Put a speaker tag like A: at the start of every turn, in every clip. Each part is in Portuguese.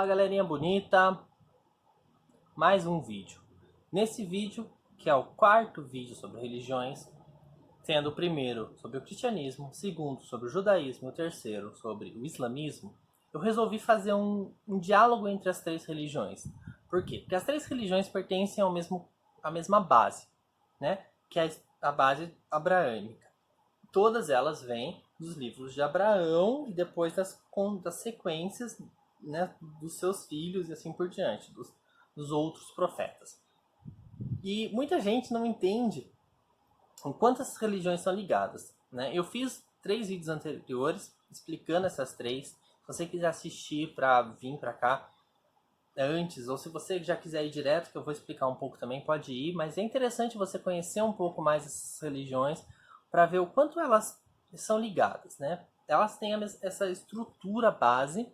A: Fala galerinha bonita, mais um vídeo. Nesse vídeo, que é o quarto vídeo sobre religiões, sendo o primeiro sobre o cristianismo, o segundo sobre o judaísmo e o terceiro sobre o islamismo, eu resolvi fazer um diálogo entre as três religiões. Por quê? Porque as três religiões pertencem à mesma base, né? Que é a base abraâmica. Todas elas vêm dos livros de Abraão e depois das sequências, né, dos seus filhos e assim por diante, dos outros profetas. E muita gente não entende em quantas religiões são ligadas, né? Eu fiz 3 vídeos anteriores explicando essas três. Se você quiser assistir para vir para cá antes, ou se você já quiser ir direto, que eu vou explicar um pouco também, pode ir. Mas é interessante você conhecer um pouco mais essas religiões para ver o quanto elas são ligadas, né? Elas têm essa estrutura base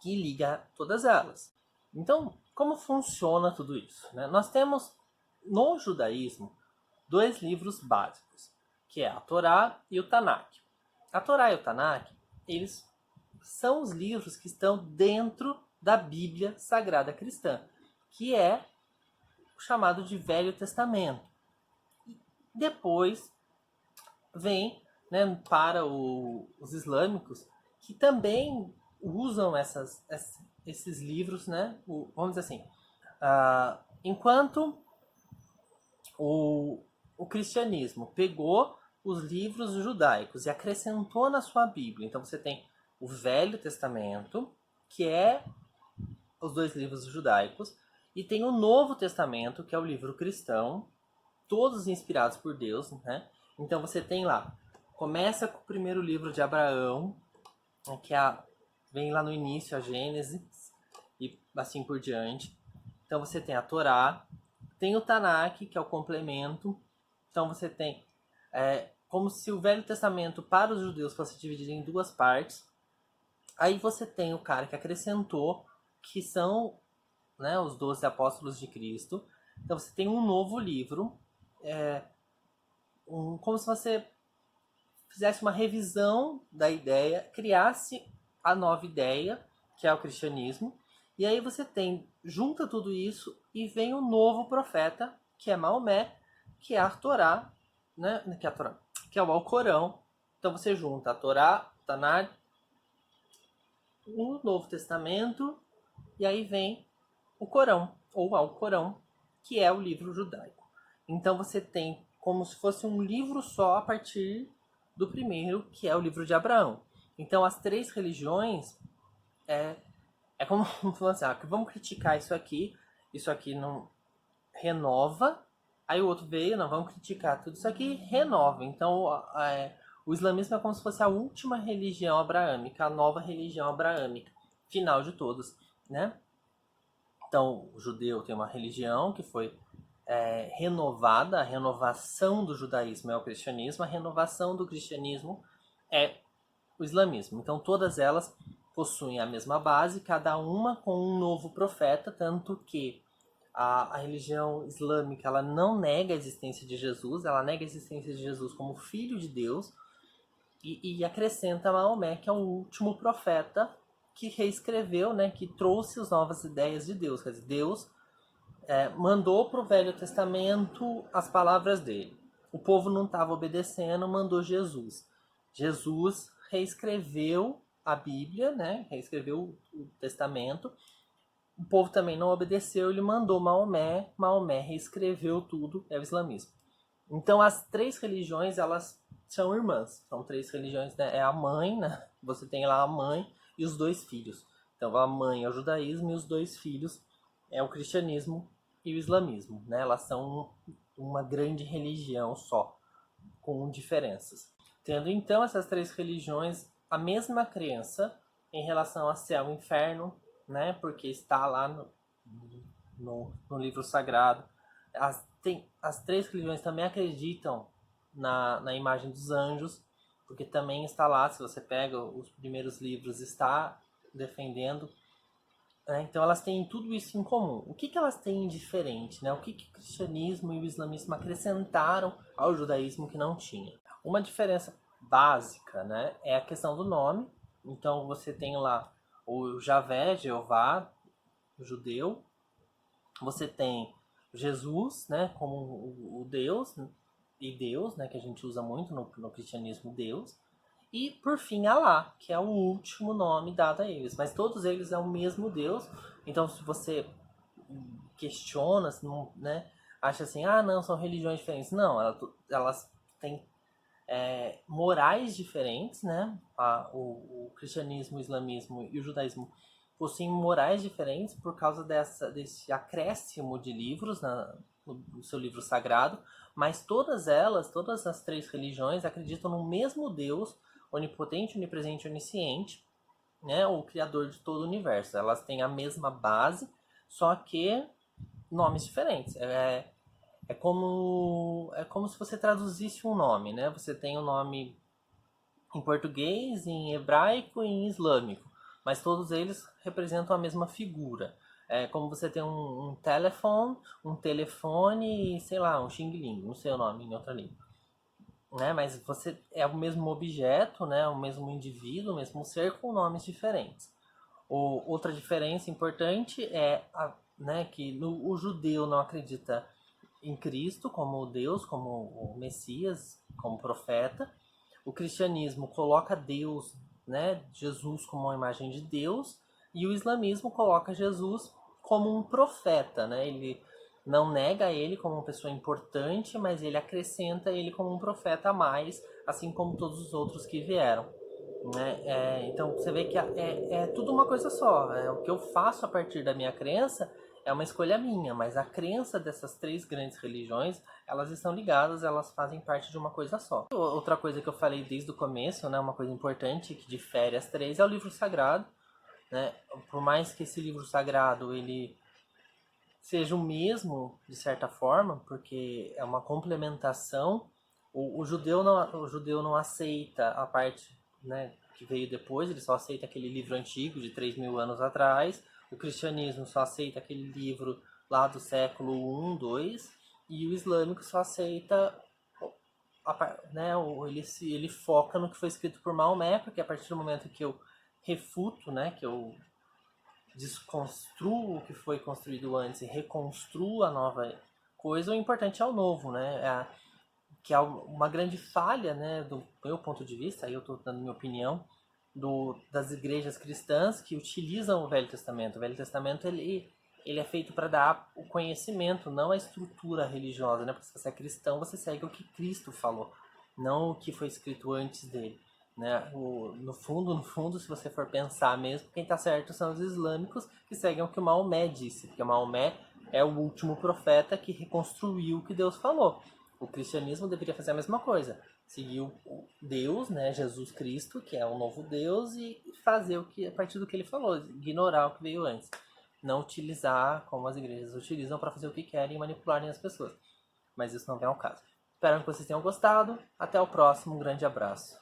A: que liga todas elas. Então, como funciona tudo isso, né? Nós temos no judaísmo 2 livros básicos, que é a Torá e o Tanakh. A Torá e o Tanakh, eles são os livros que estão dentro da Bíblia Sagrada Cristã, que é o chamado de Velho Testamento. Depois vem, né, para os islâmicos, que também usam esses livros, né? Vamos dizer assim, enquanto o cristianismo pegou os livros judaicos e acrescentou na sua Bíblia. Então você tem o Velho Testamento, que é os 2 livros judaicos, e tem o Novo Testamento, que é o livro cristão, todos inspirados por Deus, né? Então você tem lá, começa com o primeiro livro de Abraão, que vem lá no início a Gênesis e assim por diante. Então você tem a Torá, tem o Tanakh, que é o complemento. Então você tem como se o Velho Testamento para os judeus fosse dividido em 2 partes. Aí você tem o cara que acrescentou, que são, né, os 12 apóstolos de Cristo. Então você tem um novo livro, como se você fizesse uma revisão da ideia, criasse a nova ideia, que é o cristianismo, e aí você junta tudo isso e vem o novo profeta, que é Maomé, que é a Torá, né? Que é o Alcorão. Então você junta a Torá, o Tanakh, o Novo Testamento, e aí vem o Corão, ou Alcorão, que é o livro judaico. Então você tem como se fosse um livro só a partir do primeiro, que é o livro de Abraão. Então as 3 religiões é como falar assim, vamos criticar isso aqui não renova, aí o outro veio, não, vamos criticar tudo isso aqui, renova. Então o islamismo é como se fosse a última religião abraâmica, a nova religião abraâmica, final de todos, né? Então o judeu tem uma religião que foi renovada, a renovação do judaísmo é o cristianismo, a renovação do cristianismo é o islamismo. Então todas elas possuem a mesma base, cada uma com um novo profeta, tanto que a religião islâmica ela não nega a existência de Jesus, ela nega a existência de Jesus como filho de Deus e acrescenta Maomé, que é o último profeta que reescreveu, né, que trouxe as novas ideias de Deus. Quer dizer, Deus mandou para o Velho Testamento as palavras dele. O povo não estava obedecendo, mandou Jesus. Jesus reescreveu a Bíblia, né? Reescreveu o Testamento. O povo também não obedeceu, ele mandou Maomé. Maomé reescreveu tudo, é o islamismo. Então as 3 religiões, elas são irmãs. São 3 religiões, né? É a mãe, né? Você tem lá a mãe e os 2 filhos. Então a mãe é o judaísmo e os 2 filhos é o cristianismo e o islamismo, né? Elas são uma grande religião só, com diferenças. Tendo então essas 3 religiões a mesma crença em relação a céu e inferno, né? Porque está lá no livro sagrado. As 3 religiões também acreditam na imagem dos anjos, porque também está lá, se você pega os primeiros livros, está defendendo. Então elas têm tudo isso em comum. O que elas têm de diferente? Né? O que o cristianismo e o islamismo acrescentaram ao judaísmo que não tinha? Uma diferença básica, né, é a questão do nome. Então você tem lá o Javé, Jeová, o judeu. Você tem Jesus, né, como o Deus, e Deus, né, que a gente usa muito no cristianismo, Deus. E, por fim, Alá, que é o último nome dado a eles. Mas todos eles é o mesmo Deus. Então, se você questiona, né, acha assim, ah, não, são religiões diferentes. Não, elas têm morais diferentes, né? O cristianismo, o islamismo e o judaísmo possuem morais diferentes por causa desse acréscimo de livros no seu livro sagrado, mas todas as três religiões acreditam no mesmo Deus, onipotente, onipresente e onisciente, né? O criador de todo o universo. Elas têm a mesma base, só que nomes diferentes. É como se você traduzisse um nome, né? Você tem um nome em português, em hebraico e em islâmico, mas todos eles representam a mesma figura. É como você tem um telefone e, sei lá, um xing-ling, não sei o nome em outra língua. Né? Mas você é o mesmo objeto, né? O mesmo indivíduo, o mesmo ser com nomes diferentes. Outra diferença importante né, que o judeu não acredita em Cristo como Deus, como o Messias, como profeta. O cristianismo coloca Deus, né, Jesus como uma imagem de Deus, e o islamismo coloca Jesus como um profeta, né? Ele não nega ele como uma pessoa importante, mas ele acrescenta ele como um profeta a mais, assim como todos os outros que vieram. Né? Então você vê que é tudo uma coisa só. O que eu faço a partir da minha crença é uma escolha minha, mas a crença dessas três grandes religiões, elas estão ligadas, elas fazem parte de uma coisa só. Outra coisa que eu falei desde o começo, né, uma coisa importante que difere as três é o livro sagrado. Né? Por mais que esse livro sagrado ele seja o mesmo de certa forma, porque é uma complementação. O judeu não aceita a parte, né, que veio depois, ele só aceita aquele livro antigo de 3.000 anos atrás. O cristianismo só aceita aquele livro lá do século I, II, e o islâmico só aceita, né, ele foca no que foi escrito por Maomé, porque a partir do momento que eu refuto, né, que eu desconstruo o que foi construído antes e reconstruo a nova coisa, o importante é o novo, né? Que é uma grande falha, né, do meu ponto de vista, aí eu estou dando minha opinião, das igrejas cristãs que utilizam o Velho Testamento. O Velho Testamento ele é feito para dar o conhecimento, não a estrutura religiosa, né? Porque se você é cristão, você segue o que Cristo falou, não o que foi escrito antes dele. Né? No fundo, se você for pensar mesmo, quem está certo são os islâmicos que seguem o que o Maomé disse, porque o Maomé é o último profeta que reconstruiu o que Deus falou. O cristianismo deveria fazer a mesma coisa, seguir o Deus, né, Jesus Cristo, que é o novo Deus, e fazer o que a partir do que ele falou, ignorar o que veio antes, não utilizar como as igrejas utilizam para fazer o que querem e manipularem as pessoas. Mas isso não vem ao caso. Espero que vocês tenham gostado. Até o próximo. Um grande abraço.